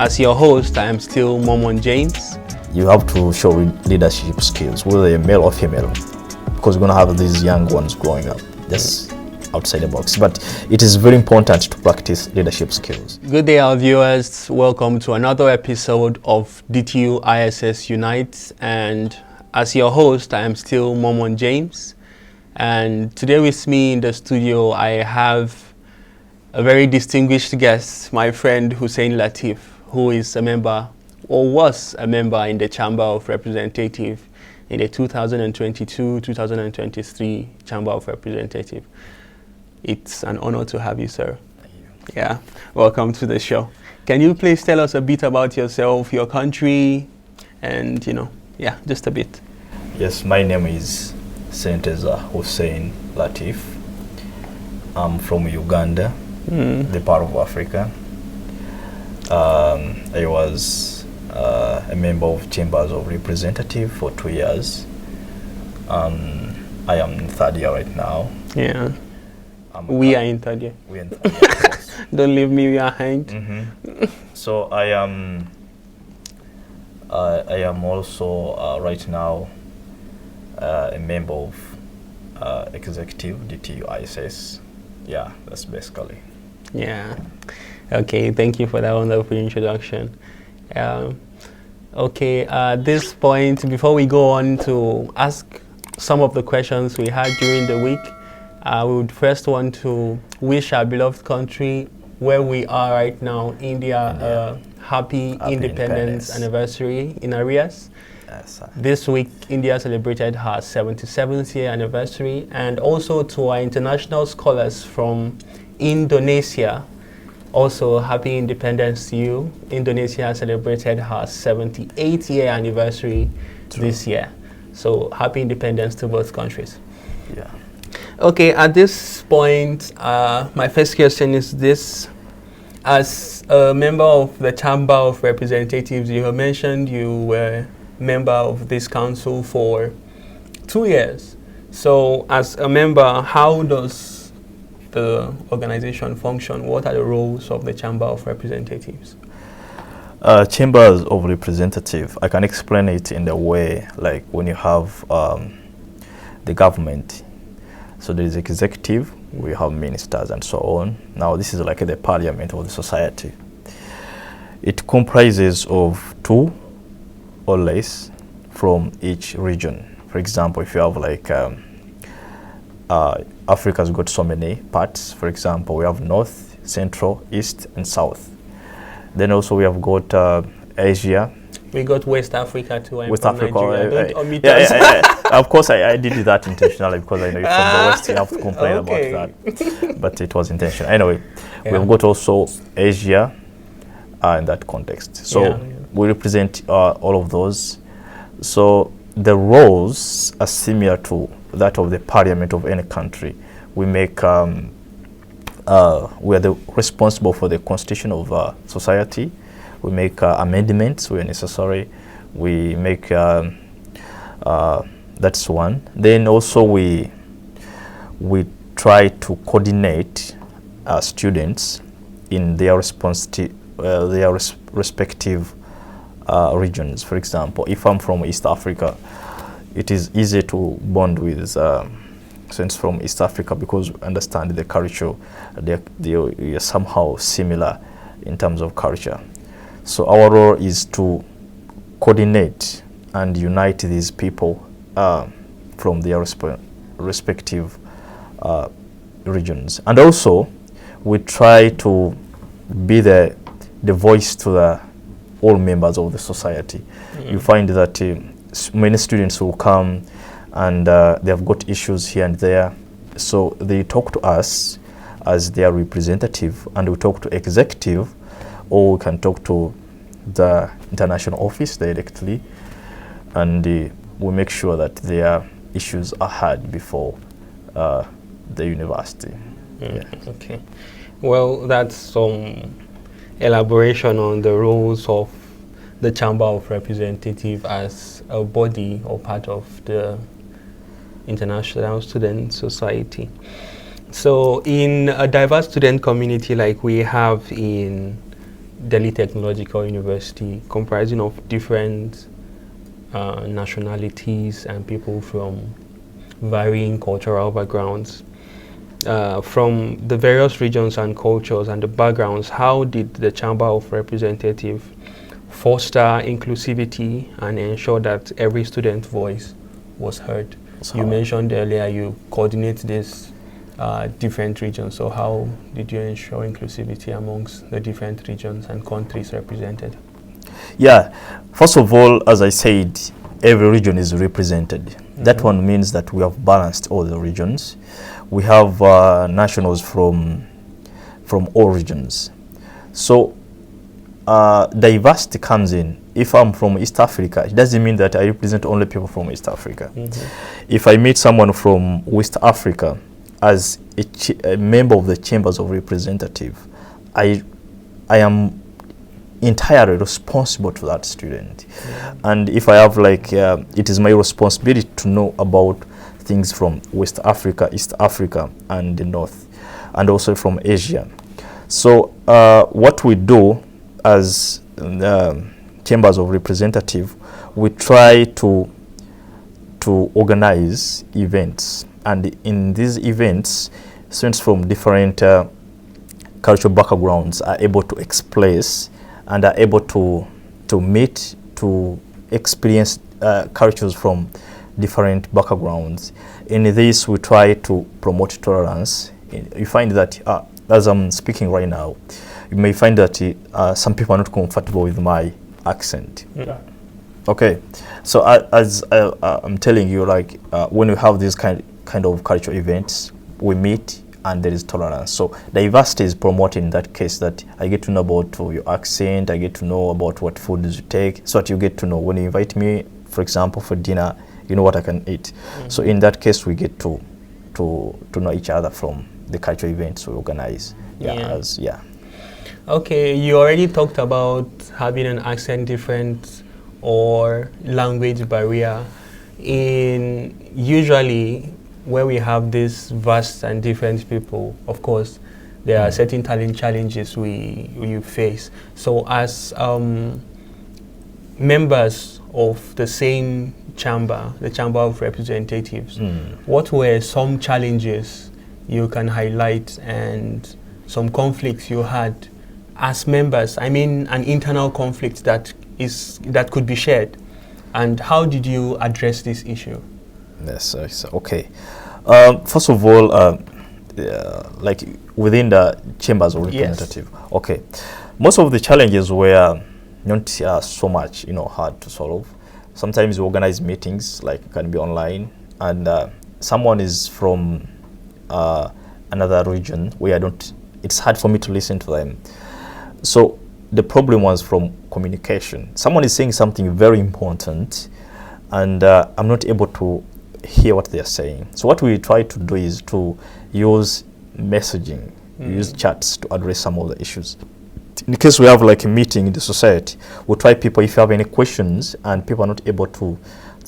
as your host, I am still Mormon James. You have to show leadership skills, whether you're male or female, because we're going to have these young ones growing up, just outside the box. But it is very important to practice leadership skills. Good day, our viewers. Welcome to another episode of DTU ISS Unite. And as your host, I am still Mormon James. And today with me in the studio, I have a very distinguished guest, my friend Husein Latif, who is a member or was a member in the Chamber of Representatives in the 2022-2023 Chamber of Representatives. It's an honor to have you, sir. Thank you. Yeah, welcome to the show. Can you please tell us a bit about yourself, your country, and just a bit? Yes, my name is Ssenteza Husein Latif. I'm from Uganda, the part of Africa. I was a member of Chambers of Representatives for 2 years. I am in third year right now. Yeah. We are in third year. We are in third year, of course. Don't leave me behind. So I am also right now a member of executive DTU ISS. Yeah, that's basically. Yeah. Okay, thank you for that wonderful introduction. Okay, at this point, before we go on to ask some of the questions we had during the week, we would first want to wish our beloved country, where we are right now, India, a happy independence anniversary in arrears. Yes, this week, India celebrated her 77th year anniversary, and also to our international scholars from Indonesia, also happy independence to you. Indonesia celebrated her 78th year anniversary this year. So happy independence to both countries. Yeah. Okay, at this point, my first question is this. As a member of the Chamber of Representatives, you have mentioned you were member of this council for 2 years. So as a member, how does the organization function? What are the roles of the Chamber of Representatives? Chambers of Representatives, I can explain it in the way like when you have the government. So there is executive, we have ministers and so on. Now this is like the parliament of the society. It comprises of 2 or less from each region. For example, if you have like Africa's got so many parts. For example, we have North, Central, East, and South. Then also we have got Asia. We got West Africa too. West Africa. Don't omit us. Of course, I did that intentionally because I know you're from the West. You have to complain about that. But it was intentional. Anyway, we've got also Asia in that context. So we represent all of those. So the roles are similar to that of the parliament of any country. We make we are responsible for the constitution of society. We make amendments where necessary. We make that's one. Then also we try to coordinate students in their respective regions. For example, if I'm from East Africa, it is easy to bond with students from East Africa because we understand the culture. They are somehow similar in terms of culture. So our role is to coordinate and unite these people from their respective regions. And also, we try to be the voice to all members of the society. You find that many students will come and they have got issues here and there. So they talk to us as their representative, and we talk to executive, or we can talk to the international office directly, and we make sure that their issues are heard before the university. Okay. Well, that's some elaboration on the roles of the Chamber of Representatives as a body or part of the International Student Society. So in a diverse student community like we have in Delhi Technological University, comprising of different nationalities and people from varying cultural backgrounds. From the various regions and cultures and the backgrounds, how did the Chamber of Representatives foster inclusivity and ensure that every student voice was heard? You mentioned earlier you coordinate these different regions, so how did you ensure inclusivity amongst the different regions and countries represented? Yeah, first of all, as I said, every region is represented. That one means that we have balanced all the regions. We have nationals from all regions. So diversity comes in. If I'm from East Africa, it doesn't mean that I represent only people from East Africa. If I meet someone from West Africa as a member of the Chambers of Representatives, I am entirely responsible to that student. And if I have it is my responsibility to know about things from West Africa, East Africa, and the North, and also from Asia. So what we do as Chambers of Representatives, we try to organize events, and in these events, students from different cultural backgrounds are able to express and are able to meet, to experience cultures from different backgrounds. In this, we try to promote tolerance. You find that, as I'm speaking right now, you may find that some people are not comfortable with my accent. Okay, so as I'm telling you, when we have these kind of cultural events, we meet and there is tolerance. So diversity is promoted in that case, that I get to know about your accent, I get to know about what foods you take, so that you get to know when you invite me, for example, for dinner, you know what I can eat. So in that case, we get to know each other from the cultural events we organize. Okay, you already talked about having an accent difference or language barrier. Usually where we have this vast and different people, of course, there are certain challenges we face. So as members of the same chamber, the Chamber of Representatives, what were some challenges you can highlight and some conflicts you had as members? I mean, an internal conflict that could be shared. And how did you address this issue? Yes, okay. First of all, within the Chambers of Representatives, okay, most of the challenges were not so much, hard to solve. Sometimes we organize meetings, can be online, and someone is from another region where it's hard for me to listen to them. So the problem was from communication. Someone is saying something very important, and I'm not able to hear what they are saying. So what we try to do is to use messaging, use chats to address some of the issues. In case we have a meeting in the society, we'll try people, if you have any questions and people are not able to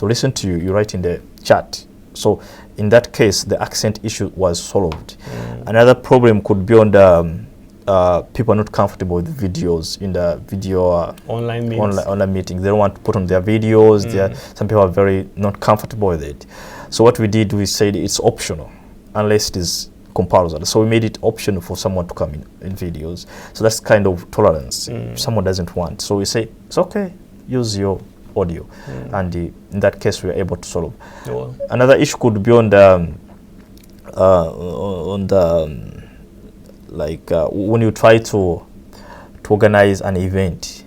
listen to you, you write in the chat. So in that case, the accent issue was solved. Another problem could be on the people are not comfortable with videos in the video online meetings. They don't want to put on their videos. Some people are very not comfortable with it. So what we did, we said it's optional unless it is compulsory. So we made it optional for someone to come in videos. So that's kind of tolerance. If someone doesn't want, so we say it's okay, use your audio, and in that case we are able to solve. Another issue could be on the when you try to organize an event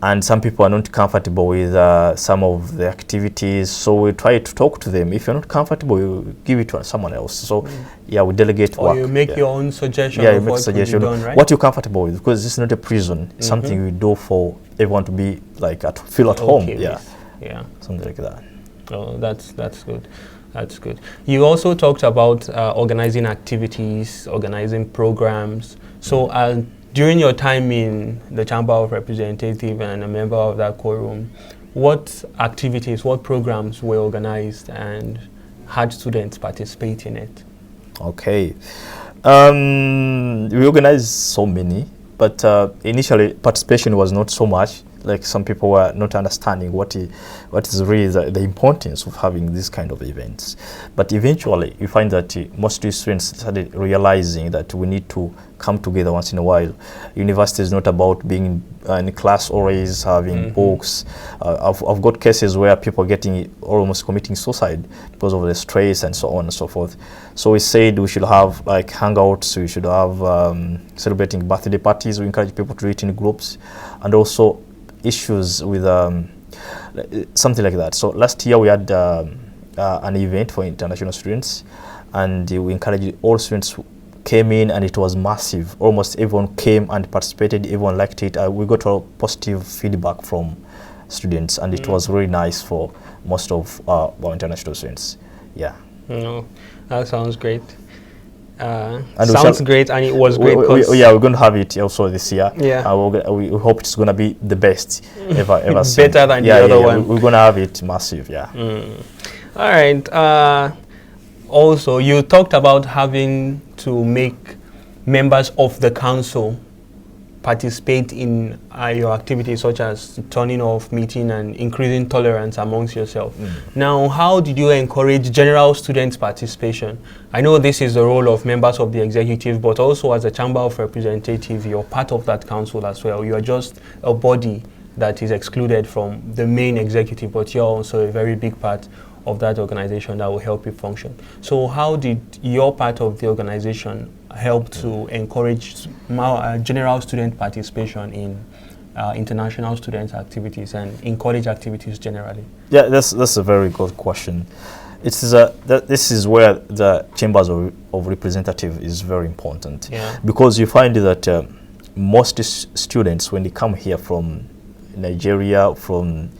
and some people are not comfortable with some of the activities, so we try to talk to them. If you're not comfortable, you give it to someone else. So we delegate work. Or you make your own suggestion of you make what suggestion done, right? What you're comfortable with, because this is not a prison. It's something we do for everyone to be feel at home. Something like that. Oh, that's good. That's good. You also talked about organizing activities, organizing programs. So during your time in the Chamber of Representatives and a member of that quorum, what activities, what programs were organized and had students participate in it? Okay. We organized so many, but initially participation was not so much. Like some people were not understanding what is really the importance of having this kind of events. But eventually, you find that most students started realizing that we need to come together once in a while. University is not about being in class always, having books. I've got cases where people are getting almost committing suicide because of the stress and so on and so forth. So we said we should have like hangouts, we should have celebrating birthday parties. We encourage people to do it in groups, and also issues with something like that. So last year we had an event for international students, and we encouraged all students who came in, and it was massive. Almost everyone came and participated. Everyone liked it. We got a positive feedback from students, and it was really nice for most of our international students. Yeah. No, that sounds great. Sounds great, and it was great. Yeah, we're going to have it also this year. Yeah, we hope it's going to be the best ever better than the other one. We're going to have it massive. Yeah. All right. Also, you talked about having to make members of the council participate in your activities, such as turning off, meeting, and increasing tolerance amongst yourself. Now, how did you encourage general student participation? I know this is the role of members of the executive, but also as a Chamber of Representatives, you're part of that council as well. You're just a body that is excluded from the main executive, but you're also a very big part of that organization that will help you function. So how did your part of the organization help to encourage general student participation in international student activities and in college activities generally? Yeah, that's a very good question. This is where the Chambers of Representatives is very important. Yeah. Because you find that most students, when they come here from Nigeria, from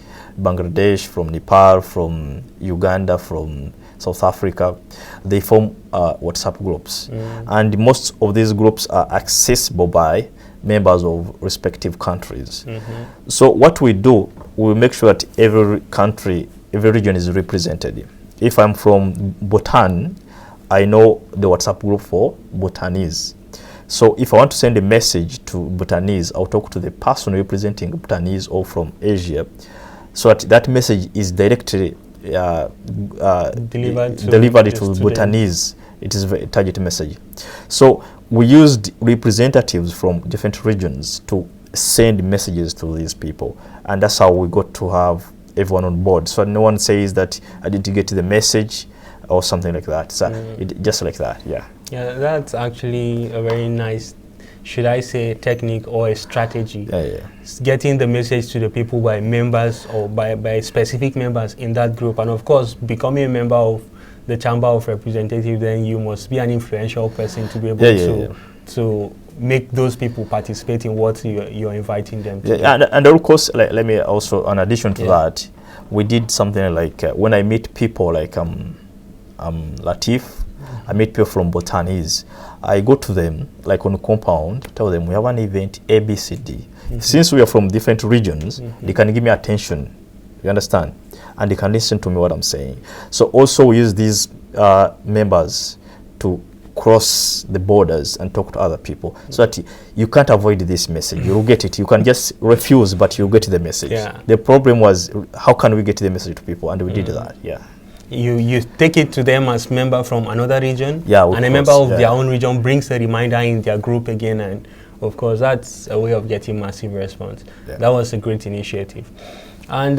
Bangladesh, from Nepal, from Uganda, from South Africa, they form WhatsApp groups. And most of these groups are accessible by members of respective countries. So what we do, we make sure that every country, every region is represented. If I'm from Bhutan, I know the WhatsApp group for Bhutanese. So if I want to send a message to Bhutanese, I'll talk to the person representing Bhutanese or from Asia, so that message is directly delivered to Bhutanese. It is a target message. So we used representatives from different regions to send messages to these people, and that's how we got to have everyone on board. So no one says that I didn't get the message or something like that. So just like that, yeah. Yeah, that's actually a very nice, should I say, technique or a strategy. Getting the message to the people by members or by specific members in that group. And of course, becoming a member of the Chamber of Representatives, then you must be an influential person to be able to make those people participate in what you're inviting them to. And of course, let me also, in addition to that, we did something like when I meet people like Latif, I meet people from Bhutanese, I go to them like on a compound, tell them we have an event ABCD. Since we are from different regions, they can give me attention, you understand? And they can listen to me what I'm saying. So also we use these members to cross the borders and talk to other people, so that you can't avoid this message. You'll get it. You can just refuse, but you'll get the message. The problem was, how can we get the message to people? And we did that, You take it to them as member from another region, and a member of their own region brings a reminder in their group again, and of course that's a way of getting massive response. That was a great initiative. And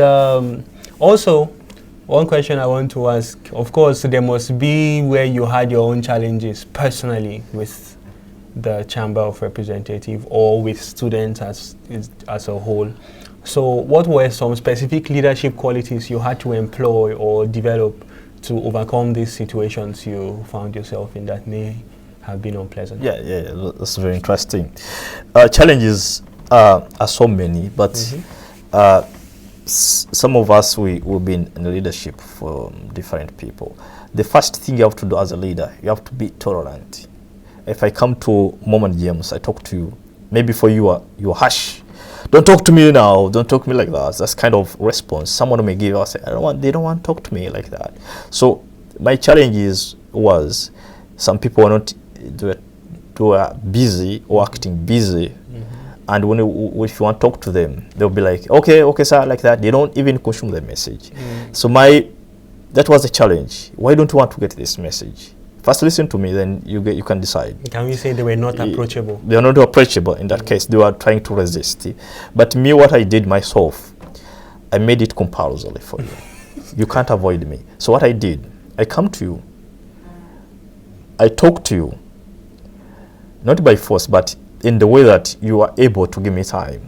also, one question I want to ask, of course there must be where you had your own challenges personally with the Chamber of Representatives or with students as a whole. So what were some specific leadership qualities you had to employ or develop to overcome these situations you found yourself in that may have been unpleasant? That's very interesting. Challenges are so many, but some of us, we've been in leadership for different people. The first thing you have to do as a leader, you have to be tolerant. If I come to Mormon James, I talk to you, maybe for you, you're harsh. Don't talk to me now. Don't talk to me like that. That's kind of response someone may give us. They don't want to talk to me like that. So my challenge was some people were not, they were busy or acting busy And if you want to talk to them, they'll be like, okay, sir, like that. They don't even consume the message. So that was the challenge. Why don't you want to get this message? First listen to me, then you can decide. Can we say they were not approachable? They are not approachable in that case. They were trying to resist. But me, what I did myself, I made it compulsory for you. You can't avoid me. So what I did, I come to you. I talk to you. Not by force, but in the way that you are able to give me time.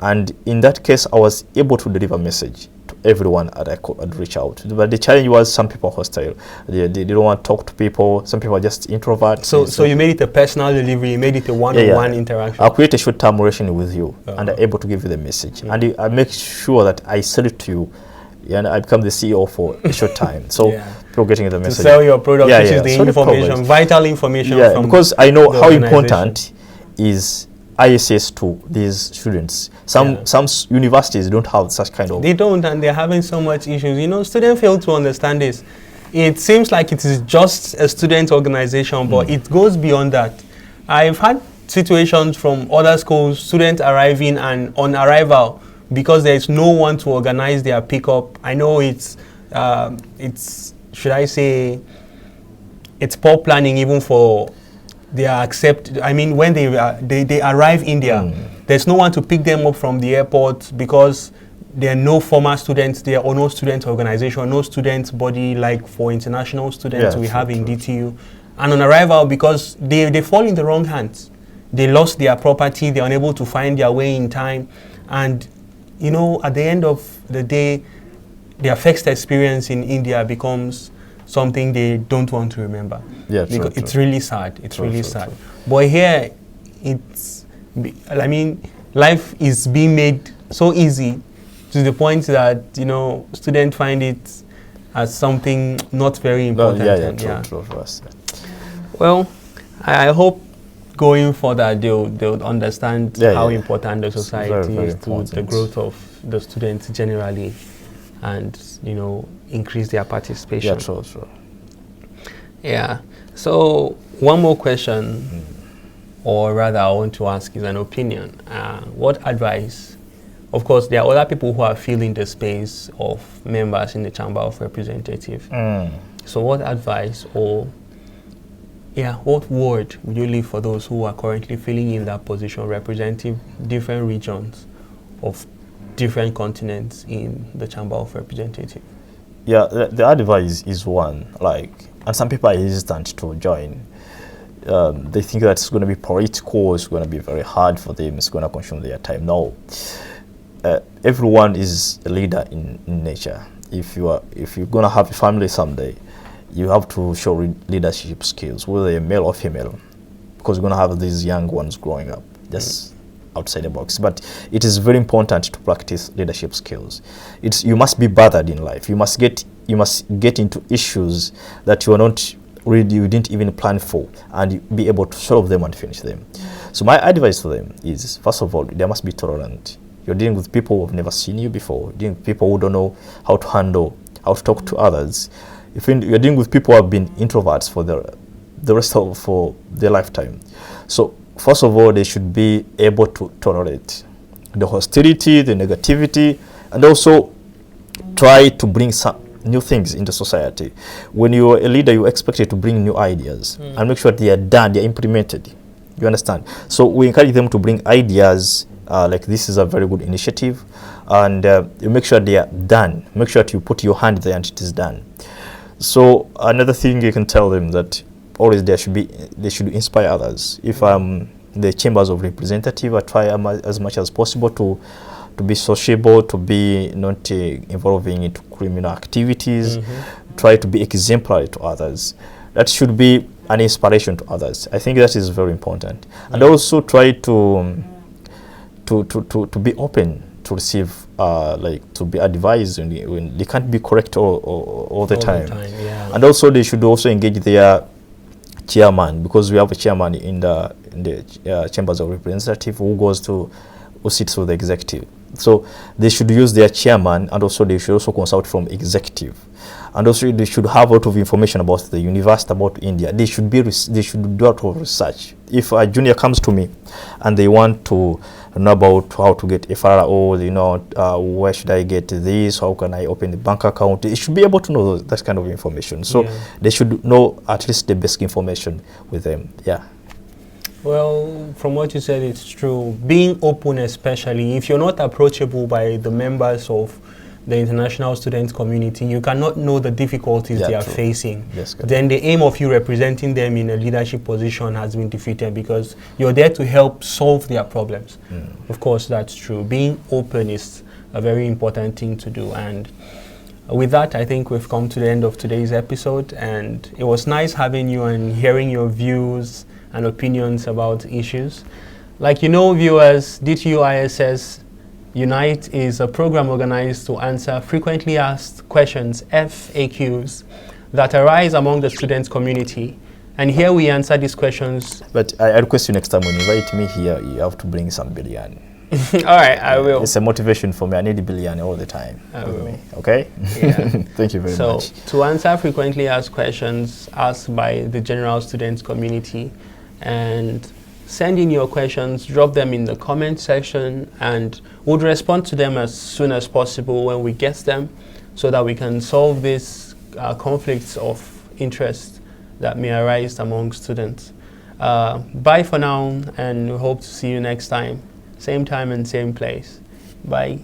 And in that case, I was able to deliver a message to everyone that I could reach out. But the challenge was some people are hostile. They don't want to talk to people. Some people are just introverts. So you made it a personal delivery. You made it a one-on-one interaction. I'll create a short-term relation with you, and I'm able to give you the message. And I make sure that I sell it to you, and I become the CEO for a short time. So people getting the message. To sell your product, which is the information, vital information. From because I know how important is ISS to these students. Some universities don't have such kind of... They don't, and they're having so much issues. You know, students fail to understand this. It seems like it is just a student organization, but it goes beyond that. I've had situations from other schools, students arriving and on arrival, because there's no one to organize their pickup. I know it's should I say, it's poor planning even for their when they arrive India, there's no one to pick them up from the airport because there are no former students, there are no student organization, no student body like for international students we have in DTU. And on arrival, because they fall in the wrong hands. They lost their property, they're unable to find their way in time. And, you know, at the end of the day, their first experience in India becomes something they don't want to remember. Yeah, true, it's really sad. It's really sad. But here, life is being made so easy to the point that, you know, students find it as something not very important. True for us. Well, I hope going further they'll understand how important the society is to the growth of the students generally, and, you know, increase their participation. Yeah, true. Yeah. So one more question, or rather I want to ask is an opinion. What advice, of course there are other people who are filling the space of members in the Chamber of Representatives. So what advice or what word would you leave for those who are currently filling in that position, representing different regions of different continents in the Chamber of Representatives? Yeah, the advice is one, and some people are hesitant to join. They think that it's going to be political, it's going to be very hard for them, it's going to consume their time. No, everyone is a leader in nature. If you're going to have a family someday, you have to show leadership skills, whether you're male or female, because you're going to have these young ones growing up just outside the box. But it is very important to practice leadership skills. You must be bothered in life. You must get into issues that you didn't even plan for, and be able to solve them and finish them. So my advice for them is, first of all, they must be tolerant. You're dealing with people who have never seen you before. You're dealing with people who don't know how to handle, how to talk to others. If you're dealing with people who have been introverts for the rest of their lifetime. So first of all, they should be able to tolerate the hostility, the negativity, and also try to bring some new things into society. When you're a leader, you're expected to bring new ideas and make sure they are done, they're implemented. You understand? So we encourage them to bring ideas like this is a very good initiative, and you make sure they are done. Make sure that you put your hand there and it is done. So another thing you can tell them that always they should inspire others. If I'm the chambers of representative, I try as much as possible to be sociable, to be not involving into criminal activities, try to be exemplary to others. That should be an inspiration to others. I think that is very important. And also try to be open to receive, to be advised when they can't be correct all the time. And also they should also engage their chairman, because we have a chairman in the chambers of representative who sits with the executive. So they should use their chairman, and also they should also consult from executive. And also they should have a lot of information about the university, about India. They should do a lot of research. If a junior comes to me and they want to know about how to get FRO, you know, where should I get this, how can I open the bank account, they should be able to know that kind of information. So they should know at least the basic information with them. Yeah. Well, from what you said, it's true. Being open, especially if you're not approachable by the members of the international student community, you cannot know the difficulties they are facing. Yes, then the aim of you representing them in a leadership position has been defeated, because you're there to help solve their problems. Of course, that's true. Being open is a very important thing to do. And with that, I think we've come to the end of today's episode, and it was nice having you and hearing your views and opinions about issues. Like you know, viewers, DTU ISS Unite is a program organized to answer frequently asked questions, FAQs, that arise among the student community. And here we answer these questions. But I request you next time when you invite me here, you have to bring some biryani. All right, I will. It's a motivation for me. I need biryani all the time. I will. Me, okay? Yeah. Thank you very much. So, to answer frequently asked questions asked by the general students community, and send in your questions, drop them in the comment section, and we'll respond to them as soon as possible when we get them, so that we can solve these conflicts of interest that may arise among students. Bye for now, and we hope to see you next time. Same time and same place. Bye.